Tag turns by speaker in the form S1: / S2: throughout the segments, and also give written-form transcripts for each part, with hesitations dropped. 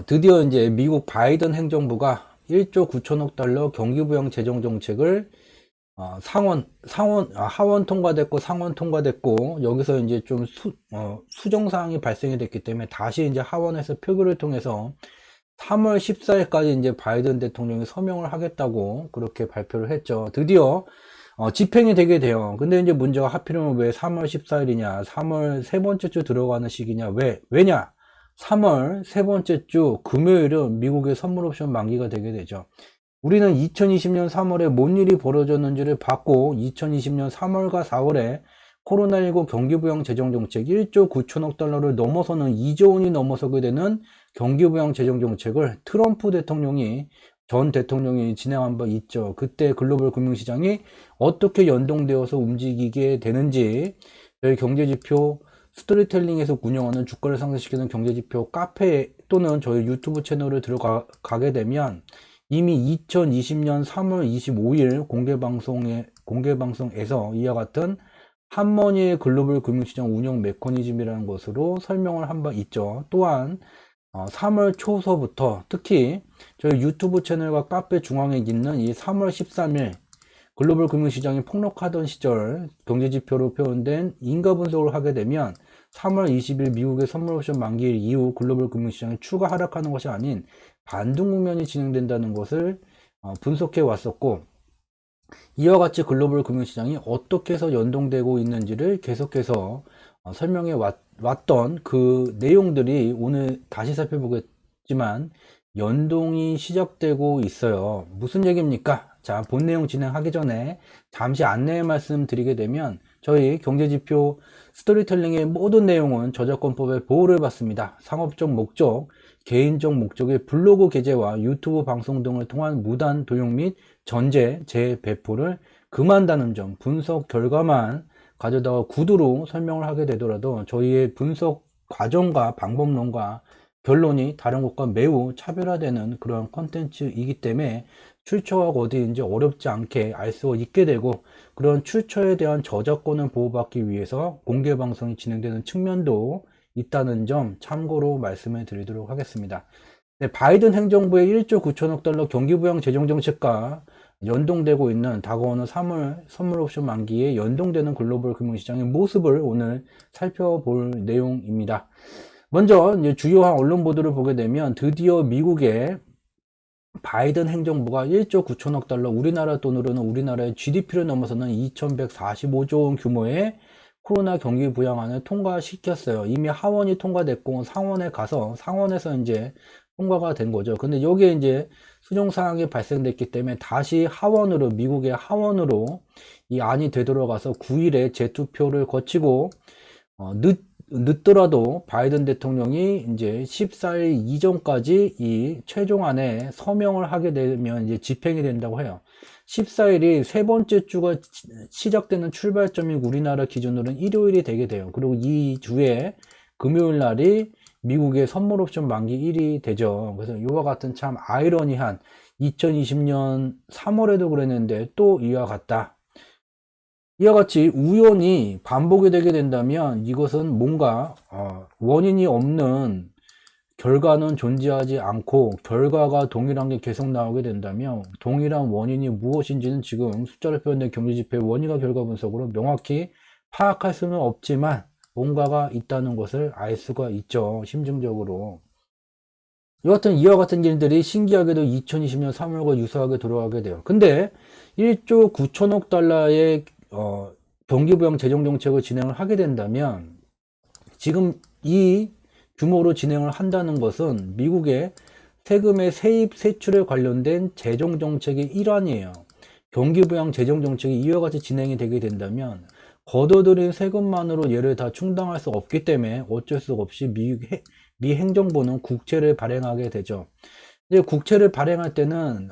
S1: 드디어 이제 미국 바이든 행정부가 1조 9천억 달러 경기부양 재정 정책을 하원 통과됐고 상원 통과됐고 여기서 이제 좀 수정사항이 발생이 됐기 때문에 다시 이제 하원에서 표결을 통해서 3월 14일까지 이제 바이든 대통령이 서명을 하겠다고 그렇게 발표를 했죠. 드디어 집행이 되게 돼요. 근데 이제 문제가 하필이면 왜 3월 14일이냐, 3월 세 번째 주 들어가는 시기냐, 왜냐? 3월 세 번째 주 금요일은 미국의 선물 옵션 만기가 되게 되죠. 우리는 2020년 3월에 뭔 일이 벌어졌는지를 봤고 2020년 3월과 4월에 코로나19 경기부양 재정정책 1조 9천억 달러를 넘어서는 2조 원이 넘어서게 되는 경기부양 재정정책을 트럼프 대통령이 전 대통령이 진행한 바 있죠. 그때 글로벌 금융시장이 어떻게 연동되어서 움직이게 되는지 저희 경제지표 스토리텔링에서 운영하는 주가를 상승시키는 경제지표 카페 또는 저희 유튜브 채널을 들어가게 되면 이미 2020년 3월 25일 공개방송에서 이와 같은 한머니의 글로벌 금융시장 운영 메커니즘이라는 것으로 설명을 한 바 있죠. 또한 3월 초서부터 특히 저희 유튜브 채널과 카페 중앙에 있는 이 3월 13일 글로벌 금융시장이 폭락하던 시절 경제지표로 표현된 인가 분석을 하게 되면 3월 20일 미국의 선물 옵션 만기일 이후 글로벌 금융시장이 추가 하락하는 것이 아닌 반등 국면이 진행된다는 것을 분석해 왔었고, 이와 같이 글로벌 금융시장이 어떻게 해서 연동되고 있는지를 계속해서 설명해 왔던 그 내용들이 오늘 다시 살펴보겠지만 연동이 시작되고 있어요. 무슨 얘기입니까? 자, 본 내용 진행하기 전에 잠시 안내 말씀 드리게 되면 저희 경제지표 스토리텔링의 모든 내용은 저작권법의 보호를 받습니다. 상업적 목적, 개인적 목적의 블로그 게재와 유튜브 방송 등을 통한 무단 도용 및 전제, 재배포를 금한다는 점, 분석 결과만 가져다가 구두로 설명을 하게 되더라도 저희의 분석 과정과 방법론과 결론이 다른 것과 매우 차별화되는 그런 컨텐츠이기 때문에 출처가 어디인지 어렵지 않게 알 수 있게 되고, 그런 출처에 대한 저작권을 보호받기 위해서 공개 방송이 진행되는 측면도 있다는 점 참고로 말씀을 드리도록 하겠습니다. 네, 바이든 행정부의 1조 9천억 달러 경기부양 재정정책과 연동되고 있는 다가오는 3월 선물 옵션 만기에 연동되는 글로벌 금융시장의 모습을 오늘 살펴볼 내용입니다. 먼저 이제 주요한 언론 보도를 보게 되면 드디어 미국의 바이든 행정부가 1조 9천억 달러, 우리나라 돈으로는 우리나라의 GDP를 넘어서는 2145조 원 규모의 코로나 경기 부양안을 통과시켰어요. 이미 하원이 통과됐고 상원에 가서 상원에서 이제 통과가 된 거죠. 근데 여기에 이제 수정사항이 발생됐기 때문에 다시 하원으로, 미국의 하원으로 이 안이 되돌아가서 9일에 재투표를 거치고 늦더라도 바이든 대통령이 이제 14일 이전까지 이 최종안에 서명을 하게 되면 이제 집행이 된다고 해요. 14일이 세 번째 주가 시작되는 출발점이 우리나라 기준으로는 일요일이 되게 돼요. 그리고 이 주에 금요일 날이 미국의 선물 옵션 만기 일이 되죠. 그래서 이와 같은 참 아이러니한 2020년 3월에도 그랬는데 또 이와 같다. 이와 같이 우연히 반복이 되게 된다면 이것은 뭔가 원인이 없는 결과는 존재하지 않고 결과가 동일한 게 계속 나오게 된다면 동일한 원인이 무엇인지는 지금 숫자로 표현된 경제지표의 원인과 결과 분석으로 명확히 파악할 수는 없지만 뭔가가 있다는 것을 알 수가 있죠. 심증적으로. 이와 같은 일들이 신기하게도 2020년 3월과 유사하게 돌아가게 돼요. 근데 1조 9천억 달러의 경기부양 재정정책을 진행을 하게 된다면 지금 이 규모로 진행을 한다는 것은 미국의 세금의 세입 세출에 관련된 재정정책의 일환이에요. 경기부양 재정정책이 이와 같이 진행이 되게 된다면 걷어들인 세금만으로 얘를 다 충당할 수 없기 때문에 어쩔 수 없이 미 행정부는 국채를 발행하게 되죠. 이제 국채를 발행할 때는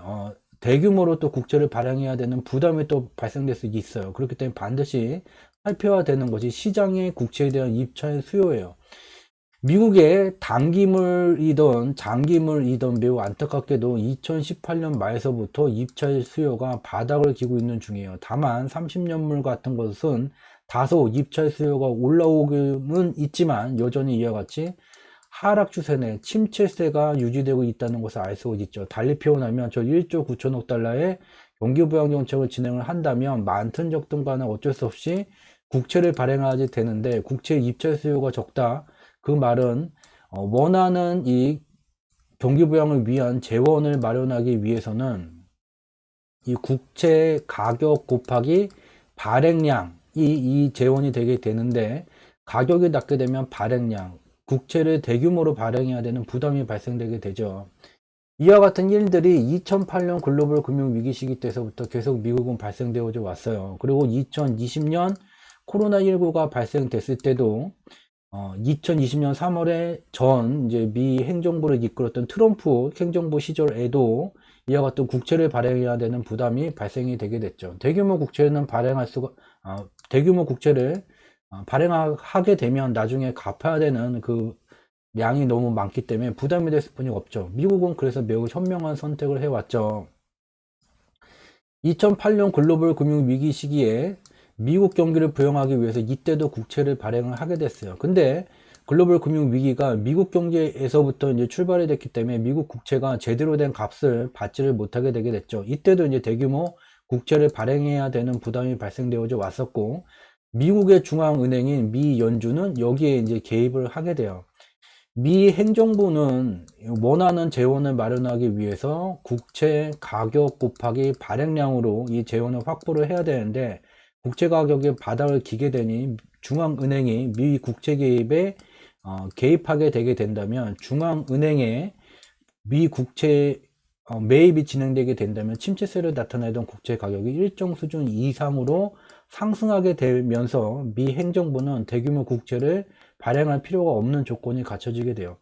S1: 대규모로 또 국채를 발행해야 되는 부담이 또 발생될 수 있어요. 그렇기 때문에 반드시 살펴야 되는 것이 시장의 국채에 대한 입찰 수요예요. 미국의 단기물이든 장기물이든 매우 안타깝게도 2018년 말서부터 입찰 수요가 바닥을 기고 있는 중이에요. 다만 30년물 같은 것은 다소 입찰 수요가 올라오고는 있지만 여전히 이와 같이 하락 추세내 침체세가 유지되고 있다는 것을 알 수 있죠. 달리 표현하면 저 1조 9천억 달러의 경기 부양 정책을 진행을 한다면 많든 적든 간에 어쩔 수 없이 국채를 발행하게 되는데, 국채 입찰 수요가 적다. 그 말은 원하는 이 경기 부양을 위한 재원을 마련하기 위해서는 이 국채 가격 곱하기 발행량이 이 재원이 되게 되는데, 가격이 낮게 되면 발행량, 국채를 대규모로 발행해야 되는 부담이 발생되게 되죠. 이와 같은 일들이 2008년 글로벌 금융위기 시기 때서부터 계속 미국은 발생되어 왔어요. 그리고 2020년 코로나19가 발생됐을 때도 2020년 3월에 전 이제 미 행정부를 이끌었던 트럼프 행정부 시절에도 이와 같은 국채를 발행해야 되는 부담이 발생이 되게 됐죠. 대규모 국채는 발행할 수가 대규모 국채를 발행하게 되면 나중에 갚아야 되는 그 양이 너무 많기 때문에 부담이 될 수뿐이 없죠. 미국은 그래서 매우 현명한 선택을 해왔죠. 2008년 글로벌 금융위기 시기에 미국 경기를 부양하기 위해서 이때도 국채를 발행을 하게 됐어요. 근데 글로벌 금융위기가 미국 경제에서부터 이제 출발이 됐기 때문에 미국 국채가 제대로 된 값을 받지를 못하게 되게 됐죠. 이때도 이제 대규모 국채를 발행해야 되는 부담이 발생되어 왔었고, 미국의 중앙은행인 미 연준은 여기에 이제 개입을 하게 돼요. 미 행정부는 원하는 재원을 마련하기 위해서 국채 가격 곱하기 발행량으로 이 재원을 확보를 해야 되는데, 국채 가격이 바닥을 기게 되니 중앙은행이 미 국채 개입에 개입하게 되게 된다면, 중앙은행의 미 국채 매입이 진행되게 된다면 침체세를 나타내던 국채 가격이 일정 수준 이상으로 상승하게 되면서 미 행정부는 대규모 국채를 발행할 필요가 없는 조건이 갖춰지게 돼요.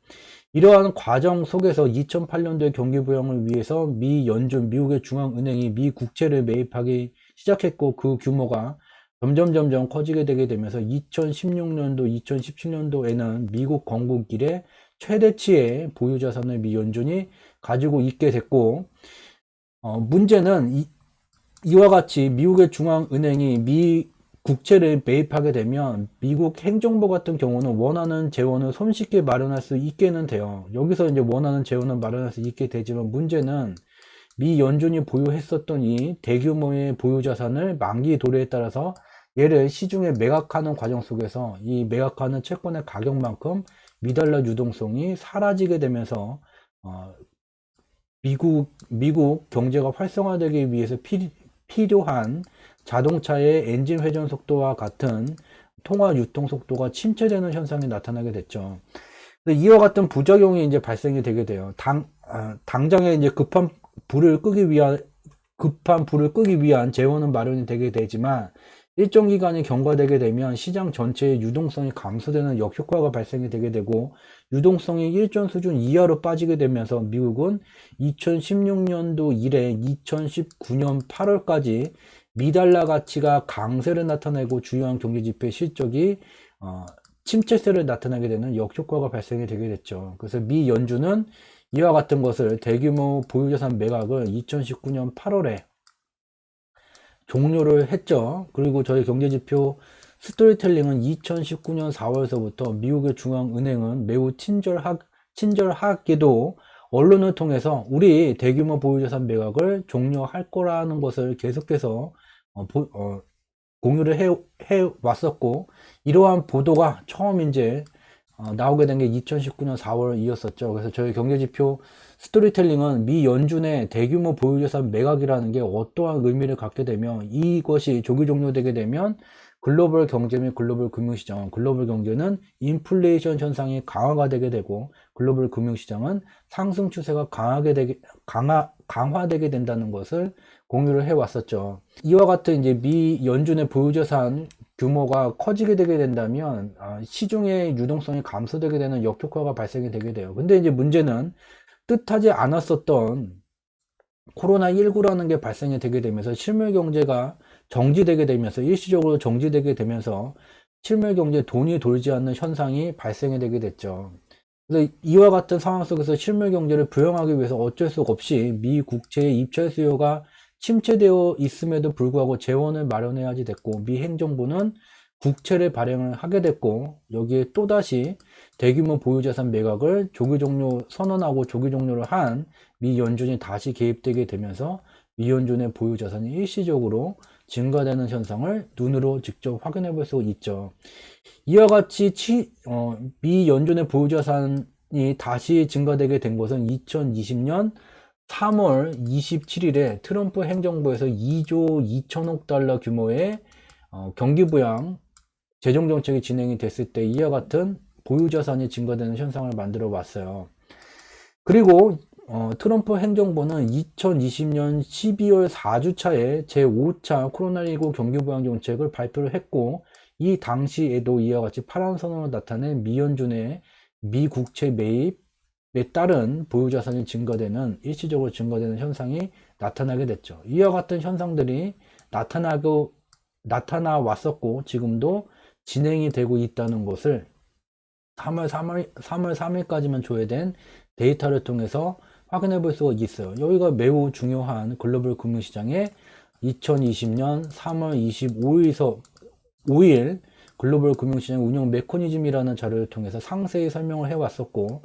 S1: 이러한 과정 속에서 2008년도에 경기 부양을 위해서 미 연준, 미국의 중앙은행이 미 국채를 매입하기 시작했고, 그 규모가 점점 커지게 되게 되면서 2016년도, 2017년도에는 미국 건국 이래 최대치의 보유자산을 미 연준이 가지고 있게 됐고, 문제는 이와 같이 미국의 중앙은행이 미 국채를 매입하게 되면 미국 행정부 같은 경우는 원하는 재원을 손쉽게 마련할 수 있게는 돼요. 여기서 이제 원하는 재원을 마련할 수 있게 되지만, 문제는 미 연준이 보유했었던 이 대규모의 보유자산을 만기 도래에 따라서 얘를 시중에 매각하는 과정 속에서 이 매각하는 채권의 가격만큼 미달러 유동성이 사라지게 되면서 미국 경제가 활성화되기 위해서 필요한 자동차의 엔진 회전 속도와 같은 통화 유통 속도가 침체되는 현상이 나타나게 됐죠. 이와 같은 부작용이 이제 발생이 되게 돼요. 당장에 이제 급한 불을 끄기 위한 재원은 마련이 되게 되지만, 일정 기간이 경과되게 되면 시장 전체의 유동성이 감소되는 역효과가 발생이 되게 되고, 유동성이 일정 수준 이하로 빠지게 되면서 미국은 2016년도 이래 2019년 8월까지 미달러 가치가 강세를 나타내고 주요한 경제지표 실적이 침체세를 나타나게 되는 역효과가 발생이 되게 됐죠. 그래서 미 연준은 이와 같은 것을 대규모 보유자산 매각을 2019년 8월에 종료를 했죠. 그리고 저희 경제지표 스토리텔링은 2019년 4월서부터 미국의 중앙은행은 매우 친절하게도 언론을 통해서 우리 대규모 보유자산 매각을 종료할 거라는 것을 계속해서 공유를 해 왔었고, 이러한 보도가 처음 이제 나오게 된 게 2019년 4월이었었죠. 그래서 저희 경제지표 스토리텔링은 미 연준의 대규모 보유자산 매각이라는 게 어떠한 의미를 갖게 되며, 이것이 조기 종료되게 되면 글로벌 경제 및 글로벌 금융시장, 글로벌 경제는 인플레이션 현상이 강화가 되게 되고, 글로벌 금융시장은 상승 추세가 강화되게 된다는 것을 공유를 해 왔었죠. 이와 같은 이제 미 연준의 보유자산 규모가 커지게 되게 된다면 시중의 유동성이 감소되게 되는 역효과가 발생이 되게 돼요. 근데 이제 문제는 뜻하지 않았었던 코로나19라는 게 발생이 되게 되면서 실물 경제가 정지되게 되면서, 일시적으로 정지되게 되면서 실물 경제에 돈이 돌지 않는 현상이 발생이 되게 됐죠. 그래서 이와 같은 상황 속에서 실물 경제를 부양하기 위해서 어쩔 수 없이 미 국채의 입찰 수요가 침체되어 있음에도 불구하고 재원을 마련해야지 됐고, 미 행정부는 국채를 발행을 하게 됐고, 여기에 또다시 대규모 보유자산 매각을 조기 종료 선언하고 조기 종료를 한 미 연준이 다시 개입되게 되면서 미 연준의 보유자산이 일시적으로 증가되는 현상을 눈으로 직접 확인해 볼 수 있죠. 이와 같이 미 연준의 보유자산이 다시 증가되게 된 것은 2020년 3월 27일에 트럼프 행정부에서 2조 2천억 달러 규모의 경기부양 재정정책이 진행이 됐을 때 이와 같은 보유자산이 증가되는 현상을 만들어 왔어요. 그리고 트럼프 행정부는 2020년 12월 4주차에 제5차 코로나19 경기부양 정책을 발표를 했고, 이 당시에도 이와 같이 파란 선으로 나타낸 미연준의 미국채 매입에 따른 보유자산이 증가되는, 일시적으로 증가되는 현상이 나타나게 됐죠. 이와 같은 현상들이 나타나 왔었고, 지금도 진행이 되고 있다는 것을 3월 3일까지만 조회된 데이터를 통해서 확인해 볼 수가 있어요. 여기가 매우 중요한 글로벌 금융시장의 2020년 3월 5일 글로벌 금융시장 운영 메커니즘이라는 자료를 통해서 상세히 설명을 해왔었고,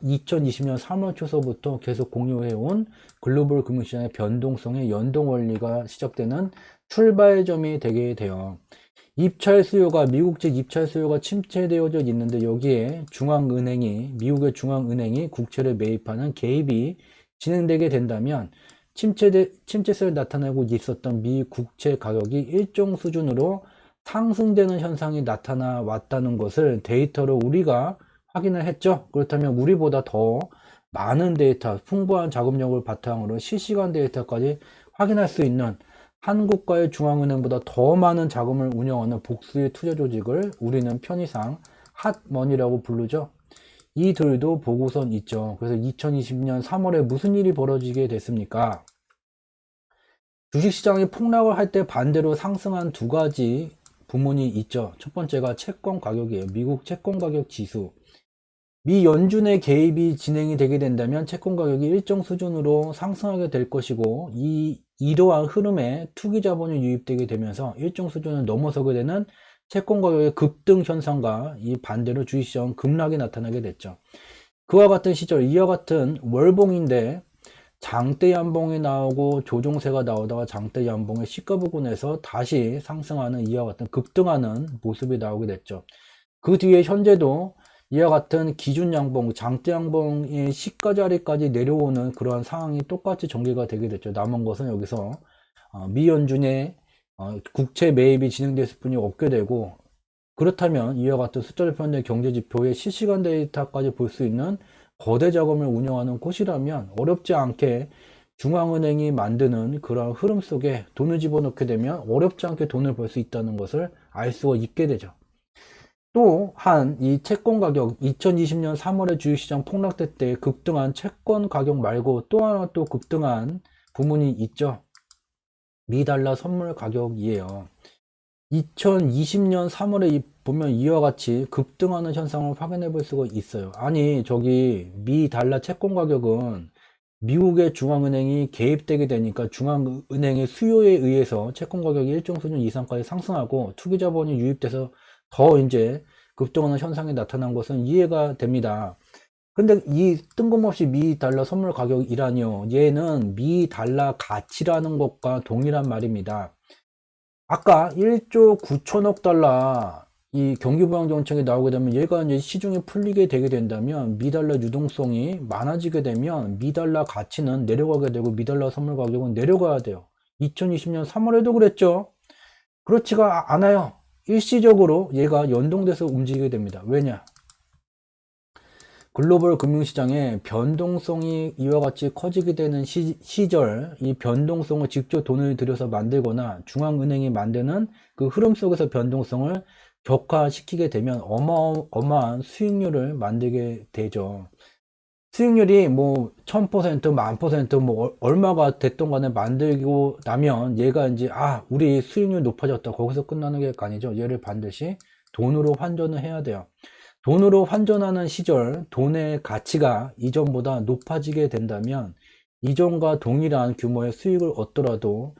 S1: 2020년 3월 초서부터 계속 공유해온 글로벌 금융시장의 변동성의 연동 원리가 시작되는 출발점이 되게 돼요. 입찰 수요가, 미국제 입찰 수요가 침체되어져 있는데, 여기에 미국의 중앙은행이 국채를 매입하는 개입이 진행되게 된다면 침체세를 나타내고 있었던 미 국채 가격이 일정 수준으로 상승되는 현상이 나타나 왔다는 것을 데이터로 우리가 확인을 했죠. 그렇다면 우리보다 더 많은 데이터, 풍부한 자금력을 바탕으로 실시간 데이터까지 확인할 수 있는 한국과의 중앙은행보다 더 많은 자금을 운영하는 복수의 투자 조직을 우리는 편의상 핫머니라고 부르죠. 이들도 보고선 있죠. 그래서 2020년 3월에 무슨 일이 벌어지게 됐습니까? 주식시장이 폭락을 할 때 반대로 상승한 두 가지 부문이 있죠. 첫 번째가 채권 가격이에요. 미국 채권 가격 지수. 미 연준의 개입이 진행이 되게 된다면 채권 가격이 일정 수준으로 상승하게 될 것이고, 이러한 흐름에 투기 자본이 유입되게 되면서 일정 수준을 넘어서게 되는 채권 가격의 급등 현상과 이 반대로 주식시장 급락이 나타나게 됐죠. 그와 같은 시절, 이와 같은 월봉인데 장대 연봉이 나오고 조종세가 나오다가 장대 연봉의 시가 부근에서 다시 상승하는 이와 같은 급등하는 모습이 나오게 됐죠. 그 뒤에 현재도 이와 같은 기준 양봉, 장대 양봉의 시가 자리까지 내려오는 그러한 상황이 똑같이 전개가 되게 됐죠. 남은 것은 여기서 미 연준의 국채 매입이 진행됐을 뿐이 없게 되고, 그렇다면 이와 같은 숫자를 표현된 경제지표의 실시간 데이터까지 볼 수 있는 거대 자금을 운영하는 곳이라면 어렵지 않게 중앙은행이 만드는 그런 흐름 속에 돈을 집어넣게 되면 어렵지 않게 돈을 벌 수 있다는 것을 알 수가 있게 되죠. 또한 이 채권 가격, 2020년 3월에 주식시장 폭락될 때 급등한 채권 가격 말고 또 하나 또 급등한 부문이 있죠. 미달러 선물 가격이에요. 2020년 3월에 보면 이와 같이 급등하는 현상을 확인해 볼 수가 있어요. 아니, 저기 미 달러 채권 가격은 미국의 중앙은행이 개입되게 되니까 중앙은행의 수요에 의해서 채권 가격이 일정 수준 이상까지 상승하고 투기 자본이 유입돼서 더 이제 급등하는 현상이 나타난 것은 이해가 됩니다. 근데 이 뜬금없이 미 달러 선물 가격이라니요, 얘는 미 달러 가치라는 것과 동일한 말입니다. 아까 1조 9천억 달러 이 경기부양 정책이 나오게 되면 얘가 이제 시중에 풀리게 되게 된다면 미달러 유동성이 많아지게 되면 미달러 가치는 내려가게 되고 미달러 선물 가격은 내려가야 돼요. 2020년 3월에도 그랬죠. 그렇지가 않아요. 일시적으로 얘가 연동돼서 움직이게 됩니다. 왜냐? 글로벌 금융시장의 변동성이 이와 같이 커지게 되는 시절, 이 변동성을 직접 돈을 들여서 만들거나 중앙은행이 만드는 그 흐름 속에서 변동성을 격화시키게 되면 어마어마한 수익률을 만들게 되죠. 수익률이 뭐 1000%, 10,000%, 뭐 얼마가 됐던 간에 만들고 나면 얘가 이제 우리 수익률 높아졌다, 거기서 끝나는 게 아니죠. 얘를 반드시 돈으로 환전을 해야 돼요. 돈으로 환전하는 시절 돈의 가치가 이전보다 높아지게 된다면 이전과 동일한 규모의 수익을 얻더라도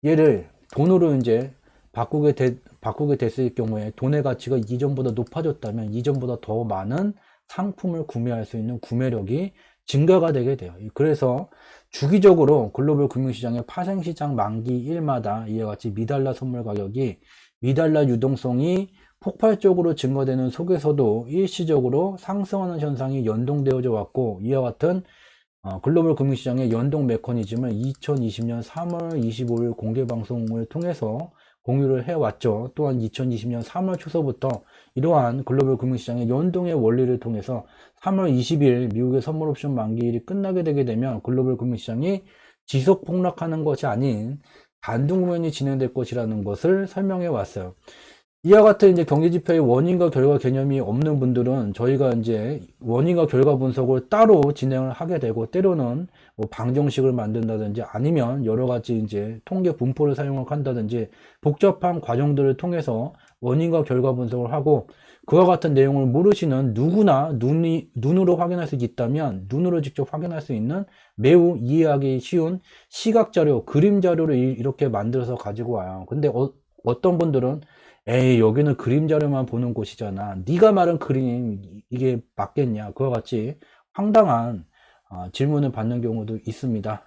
S1: 얘를 돈으로 이제 바꾸게 됐을 경우에 돈의 가치가 이전보다 높아졌다면 이전보다 더 많은 상품을 구매할 수 있는 구매력이 증가가 되게 돼요. 그래서 주기적으로 글로벌 금융시장의 파생시장 만기일마다 이와 같이 미달러 선물 가격이 미달러 유동성이 폭발적으로 증가되는 속에서도 일시적으로 상승하는 현상이 연동되어져 왔고, 이와 같은 글로벌 금융시장의 연동 메커니즘을 2020년 3월 25일 공개방송을 통해서 공유를 해왔죠. 또한 2020년 3월 초서부터 이러한 글로벌 금융시장의 연동의 원리를 통해서 3월 20일 미국의 선물옵션 만기일이 끝나게 되게 되면 글로벌 금융시장이 지속 폭락하는 것이 아닌 반등 국면이 진행될 것이라는 것을 설명해 왔어요. 이와 같은 이제 경제지표의 원인과 결과 개념이 없는 분들은 저희가 이제 원인과 결과 분석을 따로 진행을 하게 되고, 때로는 뭐 방정식을 만든다든지 아니면 여러 가지 이제 통계 분포를 사용을 한다든지 복잡한 과정들을 통해서 원인과 결과 분석을 하고, 그와 같은 내용을 모르시는 누구나 눈으로 확인할 수 있다면 눈으로 직접 확인할 수 있는 매우 이해하기 쉬운 시각 자료, 그림 자료를 이렇게 만들어서 가지고 와요. 근데 어떤 분들은 에이, 여기는 그림 자료만 보는 곳이잖아, 네가 말한 그림 이게 맞겠냐, 그와 같이 황당한 질문을 받는 경우도 있습니다.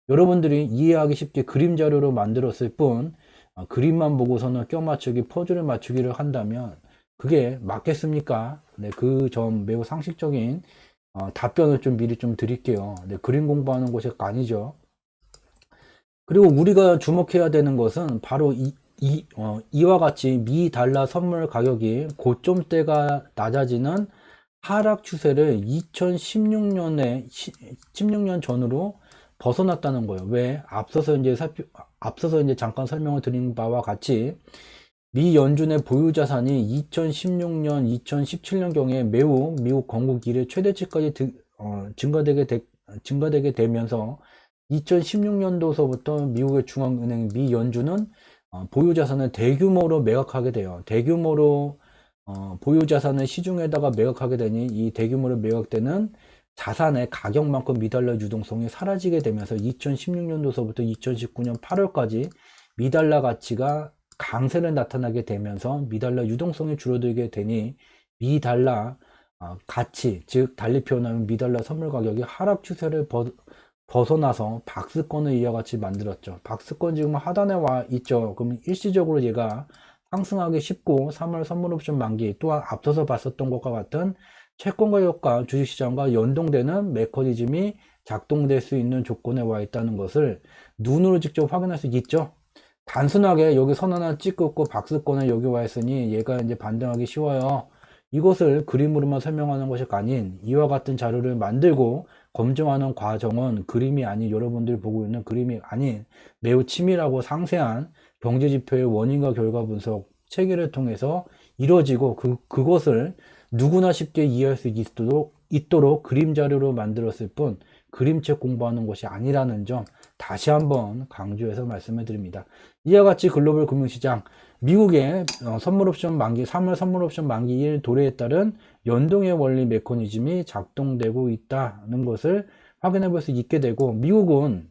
S1: 여러분들이 이해하기 쉽게 그림 자료로 만들었을 뿐 그림만 보고서는 껴 맞추기, 퍼즐을 맞추기를 한다면 그게 맞겠습니까? 네, 그 점 매우 상식적인 답변을 좀 미리 좀 드릴게요. 네, 그림 공부하는 곳이 아니죠. 그리고 우리가 주목해야 되는 것은 바로 이와 같이 미 달러 선물 가격이 고점대가 낮아지는 하락 추세를 2016년에 16년 전으로 벗어났다는 거예요. 왜? 앞서서 이제 잠깐 설명을 드린 바와 같이 미 연준의 보유 자산이 2016년, 2017년경에 매우 미국 건국 이래 최대치까지 증가되게 되면서 2016년도서부터 미국의 중앙은행 미 연준은 보유 자산을 대규모로 매각하게 돼요. 대규모로 보유 자산을 시중에다가 매각하게 되니 이 대규모로 매각되는 자산의 가격만큼 미달러 유동성이 사라지게 되면서 2016년도서부터 2019년 8월까지 미달러 가치가 강세를 나타나게 되면서 미달러 유동성이 줄어들게 되니 미달러 가치, 즉 달리 표현하면 미달러 선물 가격이 하락 추세를 벗어나서 박스권을 이와 같이 만들었죠. 박스권 지금 하단에 와 있죠. 그럼 일시적으로 얘가 상승하기 쉽고 3월 선물옵션 만기, 또한 앞서서 봤었던 것과 같은 채권 가격과 주식시장과 연동되는 메커니즘이 작동될 수 있는 조건에 와 있다는 것을 눈으로 직접 확인할 수 있죠. 단순하게 여기 선 하나 찍고 박스권에 여기 와 있으니 얘가 이제 반등하기 쉬워요, 이것을 그림으로만 설명하는 것이 아닌 이와 같은 자료를 만들고 검증하는 과정은 그림이 아닌, 여러분들이 보고 있는 그림이 아닌 매우 치밀하고 상세한 경제지표의 원인과 결과 분석 체계를 통해서 이루어지고, 그것을 누구나 쉽게 이해할 수 있도록 그림 자료로 만들었을 뿐 그림책 공부하는 것이 아니라는 점 다시 한번 강조해서 말씀을 드립니다. 이와 같이 글로벌 금융시장, 미국의 선물옵션 만기, 3월 선물옵션 만기일 도래에 따른 연동의 원리 메커니즘이 작동되고 있다는 것을 확인해 볼 수 있게 되고, 미국은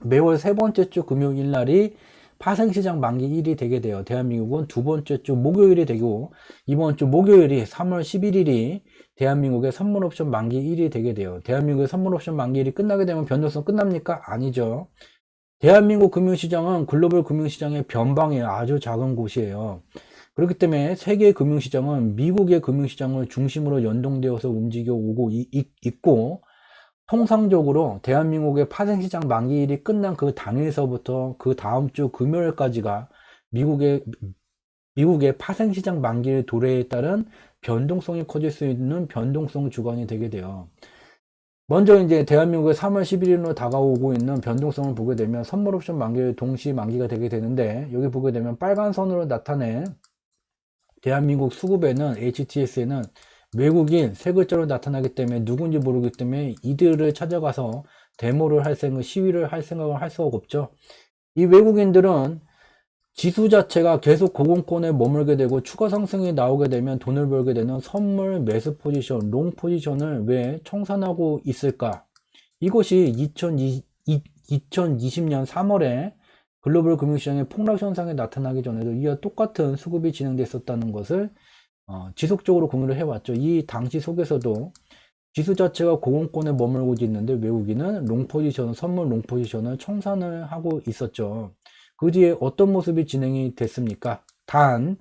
S1: 매월 세 번째 주 금요일 날이 파생시장 만기일이 되게 돼요. 대한민국은 두 번째 주 목요일이 되고, 이번 주 목요일이 3월 11일이 대한민국의 선물옵션 만기일이 되게 돼요. 대한민국의 선물옵션 만기일이 끝나게 되면 변동성 끝납니까? 아니죠. 대한민국 금융시장은 글로벌 금융시장의 변방에 아주 작은 곳이에요. 그렇기 때문에 세계 금융시장은 미국의 금융시장을 중심으로 연동되어서 움직여 오고 있고, 통상적으로 대한민국의 파생시장 만기일이 끝난 그 당일서부터 그 다음 주 금요일까지가 미국의 파생시장 만기일 도래에 따른 변동성이 커질 수 있는 변동성 주간이 되게 돼요. 먼저 이제 대한민국의 3월 11일로 다가오고 있는 변동성을 보게 되면 선물옵션 만기일 동시 만기가 되게 되는데, 여기 보게 되면 빨간 선으로 나타낸 대한민국 수급에는 HTS에는 외국인 세 글자로 나타나기 때문에 누군지 모르기 때문에 이들을 찾아가서 데모를 할 생각, 시위를 할 생각을 할 수가 없죠. 이 외국인들은 지수 자체가 계속 고공권에 머물게 되고 추가 상승이 나오게 되면 돈을 벌게 되는 선물 매수 포지션, 롱 포지션을 왜 청산하고 있을까? 이것이 2020년 3월에 글로벌 금융시장의 폭락 현상이 나타나기 전에도 이와 똑같은 수급이 진행됐었다는 것을 지속적으로 공유를 해왔죠. 이 당시 속에서도 지수 자체가 고공권에 머물고 있는데 외국인은 롱 포지션, 선물 롱 포지션을 청산을 하고 있었죠. 그 뒤에 어떤 모습이 진행이 됐습니까? 단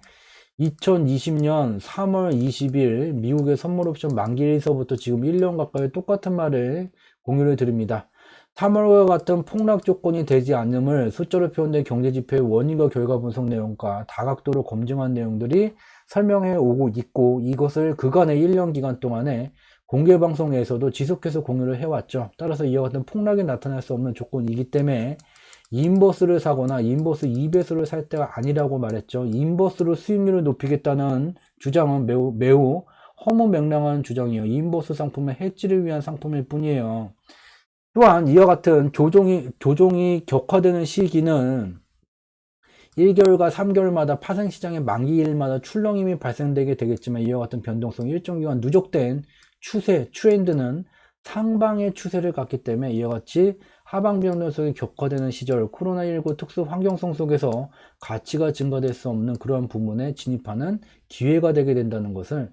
S1: 2020년 3월 20일 미국의 선물 옵션 만기일서부터 지금 1년 가까이 똑같은 말을 공유를 드립니다. 3월과 같은 폭락 조건이 되지 않음을 숫자로 표현된 경제지표의 원인과 결과 분석 내용과 다각도로 검증한 내용들이 설명해 오고 있고, 이것을 그간의 1년 기간 동안에 공개방송에서도 지속해서 공유를 해왔죠. 따라서 이와 같은 폭락이 나타날 수 없는 조건이기 때문에 인버스를 사거나 인버스 2배수를 살 때가 아니라고 말했죠. 인버스로 수익률을 높이겠다는 주장은 매우 허무맹랑한 주장이에요. 인버스 상품은 해지를 위한 상품일 뿐이에요. 또한 이와 같은 조종이 격화되는 시기는 1개월과 3개월마다 파생시장의 만기일마다 출렁임이 발생되게 되겠지만, 이와 같은 변동성이 일정 기간 누적된 트렌드는 상방의 추세를 갖기 때문에 이와 같이 하방 변동성이 격화되는 시절, 코로나19 특수 환경성 속에서 가치가 증가될 수 없는 그러한 부분에 진입하는 기회가 되게 된다는 것을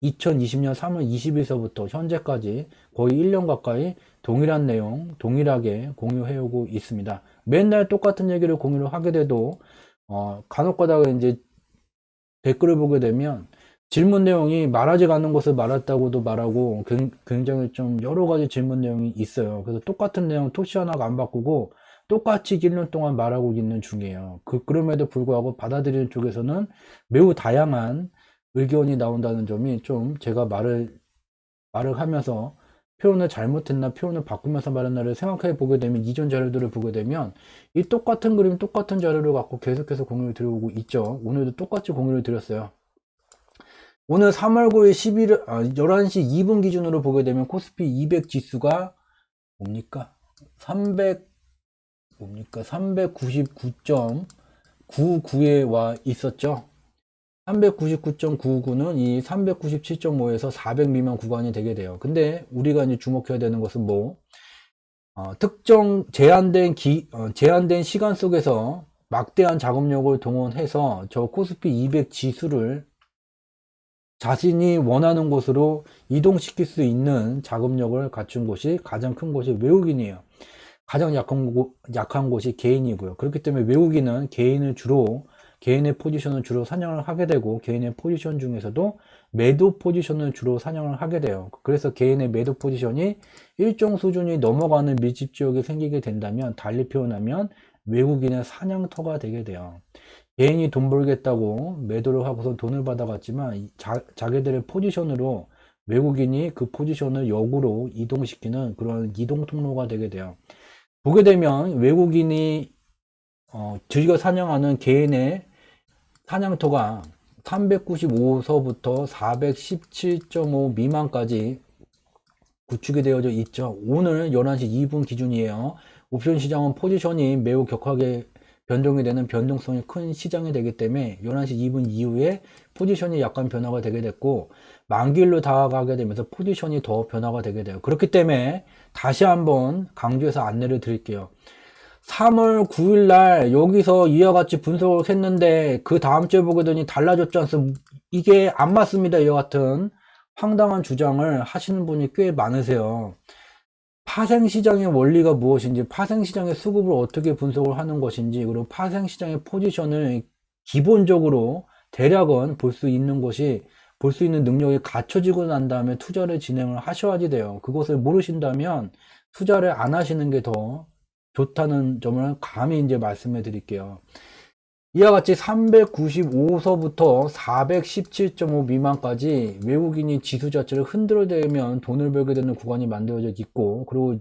S1: 2020년 3월 20일서부터 현재까지 거의 1년 가까이 동일한 내용, 동일하게 공유해오고 있습니다. 맨날 똑같은 얘기를 공유를 하게 돼도, 간혹 가다가 이제 댓글을 보게 되면 질문 내용이 말하지 않는 것을 말했다고도 말하고, 굉장히 좀 여러 가지 질문 내용이 있어요. 그래서 똑같은 내용 토시 하나가 안 바꾸고 똑같이 1년 동안 말하고 있는 중이에요. 그럼에도 불구하고 받아들이는 쪽에서는 매우 다양한 의견이 나온다는 점이 좀, 제가 말을 하면서 표현을 잘못했나, 표현을 바꾸면서 말했나를 생각해 보게 되면, 이전 자료들을 보게 되면 이 똑같은 그림, 똑같은 자료를 갖고 계속해서 공유를 드려오고 있죠. 오늘도 똑같이 공유를 드렸어요. 오늘 3월 9일 11시 2분 기준으로 보게 되면 코스피 200 지수가 뭡니까? 399.99에 와 있었죠. 399.99는 이 397.5에서 400 미만 구간이 되게 돼요. 근데 우리가 이제 주목해야 되는 것은 특정 제한된 시간 속에서 막대한 작업력을 동원해서 저 코스피 200 지수를 자신이 원하는 곳으로 이동시킬 수 있는 작업력을 갖춘 곳이, 가장 큰 곳이 외국인이에요. 가장 약한 곳이 개인이고요. 그렇기 때문에 외국인은 개인의 포지션을 주로 사냥을 하게 되고, 개인의 포지션 중에서도 매도 포지션을 주로 사냥을 하게 돼요. 그래서 개인의 매도 포지션이 일정 수준이 넘어가는 밀집 지역이 생기게 된다면, 달리 표현하면 외국인의 사냥터가 되게 돼요. 개인이 돈 벌겠다고 매도를 하고서 돈을 받아갔지만, 자기들의 포지션으로 외국인이 그 포지션을 역으로 이동시키는 그런 이동 통로가 되게 돼요. 보게 되면 외국인이 즐겨 사냥하는 개인의 사냥터가 395서부터 417.5 미만까지 구축이 되어져 있죠. 오늘 11시 2분 기준이에요. 옵션 시장은 포지션이 매우 격하게 변동이 되는 변동성이 큰 시장이 되기 때문에 11시 2분 이후에 포지션이 약간 변화가 되게 됐고, 만기일로 다가가게 되면서 포지션이 더 변화가 되게 돼요. 그렇기 때문에 다시 한번 강조해서 안내를 드릴게요. 3월 9일 날 여기서 이와 같이 분석을 했는데 그 다음 주에 보게 되니 달라졌지 않습니까? 이게 안 맞습니다. 이와 같은 황당한 주장을 하시는 분이 꽤 많으세요. 파생시장의 원리가 무엇인지, 파생시장의 수급을 어떻게 분석을 하는 것인지, 그리고 파생시장의 포지션을 기본적으로 대략은 볼 수 있는 능력이 갖춰지고 난 다음에 투자를 진행을 하셔야지 돼요. 그것을 모르신다면 투자를 안 하시는 게 더 좋다는 점을 감히 이제 말씀해 드릴게요. 이와 같이 395서부터 417.5 미만까지 외국인이 지수 자체를 흔들어대면 돈을 벌게 되는 구간이 만들어져 있고, 그리고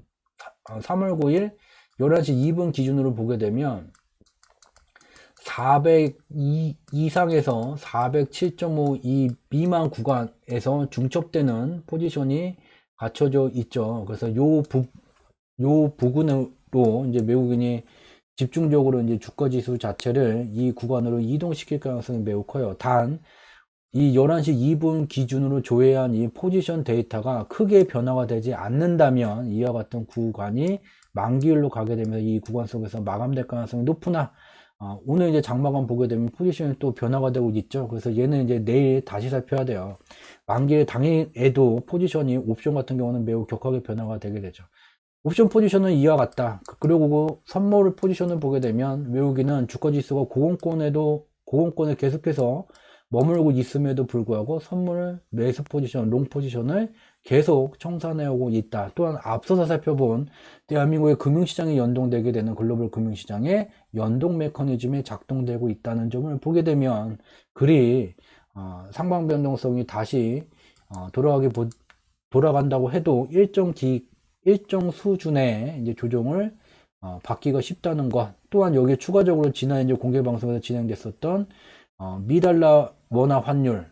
S1: 3월 9일 11시 2분 기준으로 보게 되면 400 이상에서 407.5 이 미만 구간에서 중첩되는 포지션이 갖춰져 있죠. 그래서 요 부근으로 이제 외국인이 집중적으로 이제 주가 지수 자체를 이 구간으로 이동시킬 가능성이 매우 커요. 단, 이 11시 2분 기준으로 조회한 이 포지션 데이터가 크게 변화가 되지 않는다면 이와 같은 구간이 만기일로 가게 되면서 이 구간 속에서 마감될 가능성이 높으나 오늘 이제 장마감 보게 되면 포지션이 또 변화가 되고 있죠. 그래서 얘는 이제 내일 다시 살펴야 돼요. 만기일 당일에도 포지션이 옵션 같은 경우는 매우 격하게 변화가 되게 되죠. 옵션 포지션은 이와 같다. 그리고 선물 포지션을 보게 되면 외우기는 주가지수가 고공권에 계속해서 머물고 있음에도 불구하고 선물 매수 포지션, 롱 포지션을 계속 청산해오고 있다. 또한 앞서서 살펴본 대한민국의 금융시장에 연동되게 되는 글로벌 금융시장의 연동 메커니즘이 작동되고 있다는 점을 보게 되면 그리 상방 변동성이 다시 돌아간다고 해도 일정 수준의 이제 조정을 받기가 쉽다는 것. 또한 여기에 추가적으로 지난 이제 공개 방송에서 진행됐었던 미달러 원화 환율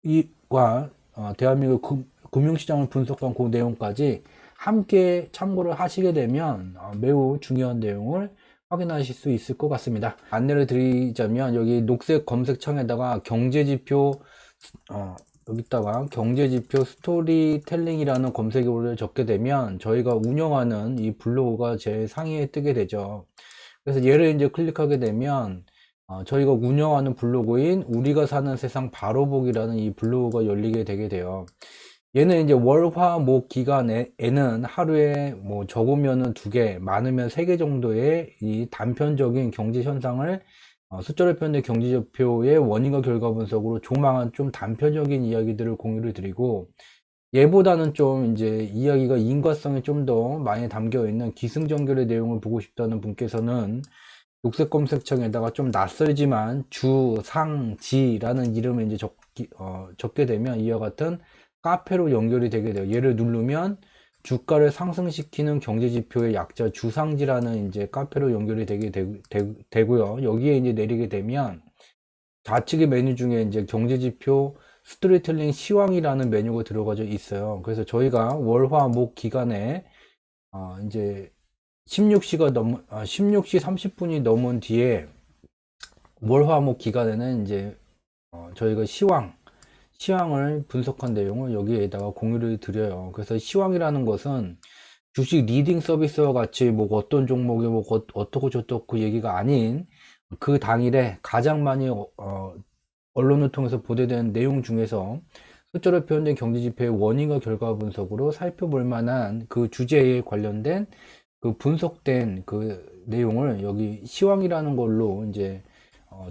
S1: 이과 대한민국 금융시장을 분석한 그 내용까지 함께 참고를 하시게 되면 매우 중요한 내용을 확인하실 수 있을 것 같습니다. 안내를 드리자면 여기 녹색 검색창에다가 경제지표 여기다가 경제지표 스토리텔링이라는 검색어를 적게 되면 저희가 운영하는 이 블로그가 제일 상위에 뜨게 되죠. 그래서 얘를 이제 클릭하게 되면 저희가 운영하는 블로그인 우리가 사는 세상 바로보기라는 이 블로그가 열리게 되게 돼요. 얘는 이제 월화목 기간에는 하루에 뭐 적으면은 2개, 많으면 3개 정도의 이 단편적인 경제 현상을 숫자로 표현된 경제지표의 원인과 결과 분석으로 조망한 좀 단편적인 이야기들을 공유를 드리고, 얘보다는 좀 이제 이야기가 인과성이 좀 더 많이 담겨 있는 기승전결의 내용을 보고 싶다는 분께서는 녹색 검색창에다가 좀 낯설지만 주상지라는 이름을 이제 적게 되면 이와 같은 카페로 연결이 되게 돼요. 얘를 누르면 주가를 상승시키는 경제지표의 약자 주상지라는 이제 카페로 연결이 되고요. 여기에 이제 내리게 되면 좌측의 메뉴 중에 이제 경제지표 스토리텔링 시황이라는 메뉴가 들어가져 있어요. 그래서 저희가 월화목 기간에 이제 16시 30분이 넘은 뒤에 월화목 기간에는 이제 저희가 시황을 분석한 내용을 여기에다가 공유를 드려요. 그래서 시황이라는 것은 주식 리딩 서비스와 같이 뭐 어떤 종목이 뭐 어떻고 저떻고 얘기가 아닌 그 당일에 가장 많이 언론을 통해서 보도된 내용 중에서 숫자로 표현된 경제지표의 원인과 결과 분석으로 살펴볼 만한 그 주제에 관련된 그 분석된 그 내용을 여기 시황이라는 걸로 이제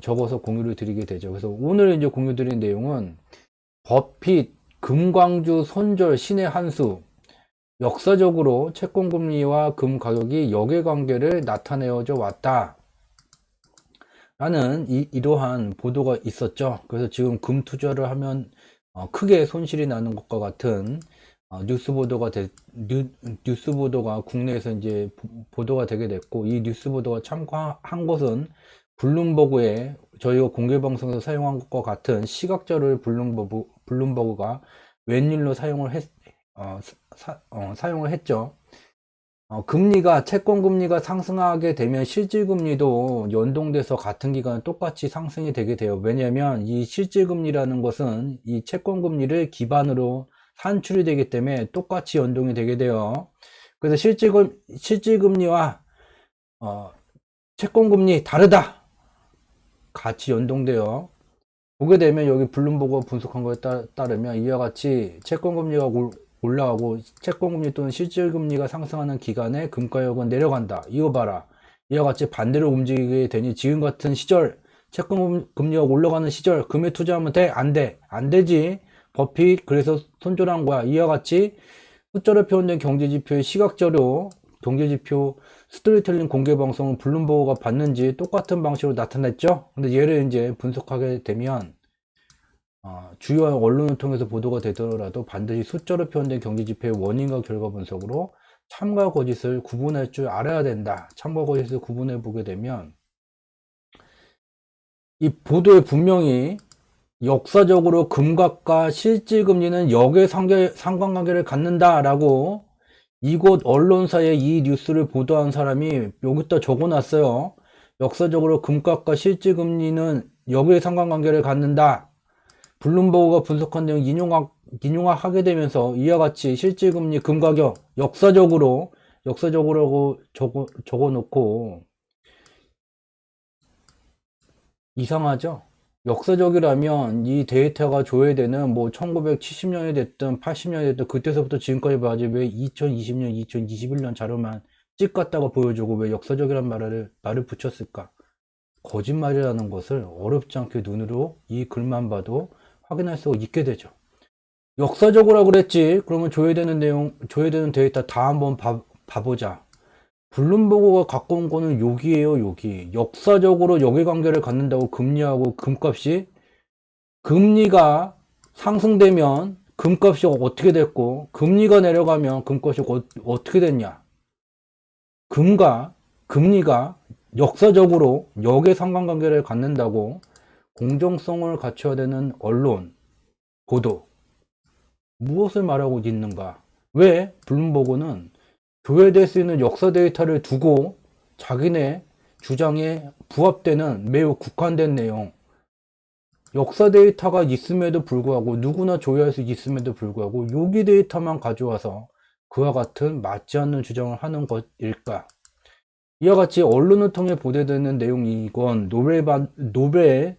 S1: 적어서 공유를 드리게 되죠. 그래서 오늘 이제 공유 드린 내용은 버핏 금광주 손절 신의 한수, 역사적으로 채권금리와 금 가격이 역외관계를 나타내어져 왔다 라는 이러한 보도가 있었죠. 그래서 지금 금 투자를 하면 크게 손실이 나는 것과 같은 뉴스 보도가 국내에서 이제 보도가 되게 됐고, 이 뉴스 보도가 참고한 것은 블룸버그에 저희가 공개 방송에서 사용한 것과 같은 시각자료를 블룸버그가 웬일로 사용을 했죠. 채권 금리가 상승하게 되면 실질 금리도 연동돼서 같은 기간에 똑같이 상승이 되게 돼요. 왜냐하면 이 실질 금리라는 것은 이 채권 금리를 기반으로 산출이 되기 때문에 똑같이 연동이 되게 돼요. 그래서 실질 금리와 채권 금리 다르다, 같이 연동돼요. 보게 되면 여기 블룸버그가 분석한 거에 따르면 이와 같이 채권금리가 올라가고 채권금리 또는 실질금리가 상승하는 기간에 금가격은 내려간다. 이거 봐라. 이와 같이 반대로 움직이게 되니 지금 같은 시절 채권금리가 올라가는 시절 금에 투자하면 돼? 안 돼. 안 되지. 버핏 그래서 손절한 거야. 이와 같이 숫자로 표현된 경제지표의 시각자료, 경제지표 스토리텔링 공개 방송은 블룸버그가 봤는지 똑같은 방식으로 나타냈죠. 근데 얘를 이제 분석하게 되면 주요한 언론을 통해서 보도가 되더라도 반드시 숫자로 표현된 경제지표의 원인과 결과 분석으로 참과 거짓을 구분할 줄 알아야 된다. 참과 거짓을 구분해 보게 되면 이 보도에 분명히 역사적으로 금값과 실질금리는 역의 상관관계를 갖는다라고 이곳 언론사에 이 뉴스를 보도한 사람이 여기다 적어놨어요. 역사적으로 금값과 실질금리는 역의 상관관계를 갖는다. 블룸버그가 분석한 내용 인용하게 되면서 이와 같이 실질금리 금가격 역사적으로 역사적으로 적어 놓고 이상하죠? 역사적이라면 이 데이터가 조회되는 뭐 1970년이 됐든 80년이 됐든 그때서부터 지금까지 봐야지 왜 2020년, 2021년 자료만 찍었다가 보여주고 왜 역사적이란 말을 붙였을까? 거짓말이라는 것을 어렵지 않게 눈으로 이 글만 봐도 확인할 수 있게 되죠. 역사적으로 그랬지. 그러면 조회되는 내용, 조회되는 데이터 다 한번 봐보자. 블룸버그가 갖고 온 거는 여기에요, 여기. 역사적으로 역외관계를 갖는다고 금리하고 금값이, 금리가 상승되면 금값이 어떻게 됐고, 금리가 내려가면 금값이 어떻게 됐냐. 금리가 역사적으로 역의 상관관계를 갖는다고 공정성을 갖춰야 되는 언론, 보도. 무엇을 말하고 있는가? 왜 블룸버그는 조회될 수 있는 역사 데이터를 두고 자기네 주장에 부합되는 매우 국한된 내용, 역사 데이터가 있음에도 불구하고 누구나 조회할 수 있음에도 불구하고 요기 데이터만 가져와서 그와 같은 맞지 않는 주장을 하는 것일까? 이와 같이 언론을 통해 보도되는 내용이 이건 노벨상을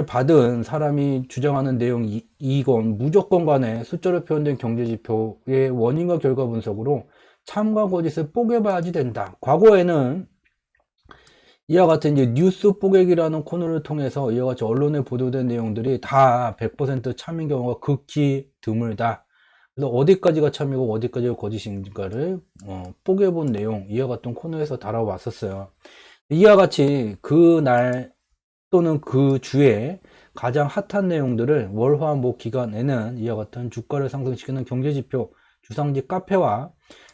S1: 받은 사람이 주장하는 내용이 이건 무조건 간에 숫자로 표현된 경제지표의 원인과 결과 분석으로 참과 거짓을 뽀개봐야지 된다. 과거에는 이와 같은 이제 뉴스 뽀개기라는 코너를 통해서 이와 같이 언론에 보도된 내용들이 다 100% 참인 경우가 극히 드물다. 그래서 어디까지가 참이고 어디까지가 거짓인가를 뽀개본 내용, 이와 같은 코너에서 다뤄왔었어요. 이와 같이 그 날 또는 그 주에 가장 핫한 내용들을 월화목 기간에는 이와 같은 주가를 상승시키는 경제지표 주상지 카페와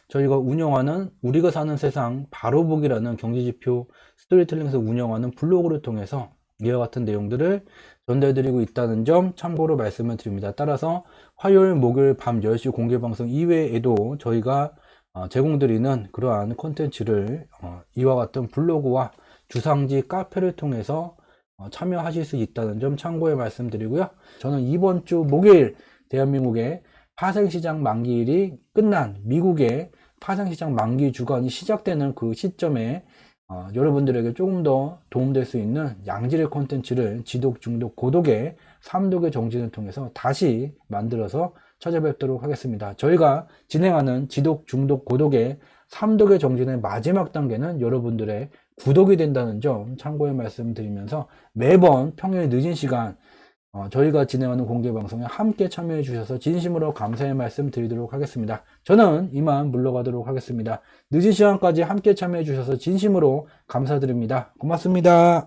S1: 저희가 운영하는 우리가 사는 세상 바로보기라는 경제지표 스토리텔링에서 운영하는 블로그를 통해서 이와 같은 내용들을 전달드리고 있다는 점 참고로 말씀을 드립니다. 따라서 화요일, 목요일 밤 10시 공개방송 이외에도 저희가 제공드리는 그러한 콘텐츠를 이와 같은 블로그와 주상지 카페를 통해서 참여하실 수 있다는 점 참고해 말씀드리고요. 저는 이번 주 목요일 대한민국의 파생시장 만기일이 끝난 미국의 파생시장 만기 주간이 시작되는 그 시점에 여러분들에게 조금 더 도움될 수 있는 양질의 콘텐츠를 지독, 중독, 고독의 3독의 정진을 통해서 다시 만들어서 찾아뵙도록 하겠습니다. 저희가 진행하는 지독, 중독, 고독의 3독의 정진의 마지막 단계는 여러분들의 구독이 된다는 점 참고해 말씀드리면서 매번 평일 늦은 시간 저희가 진행하는 공개방송에 함께 참여해 주셔서 진심으로 감사의 말씀 드리도록 하겠습니다. 저는 이만 물러가도록 하겠습니다. 늦은 시간까지 함께 참여해 주셔서 진심으로 감사드립니다. 고맙습니다.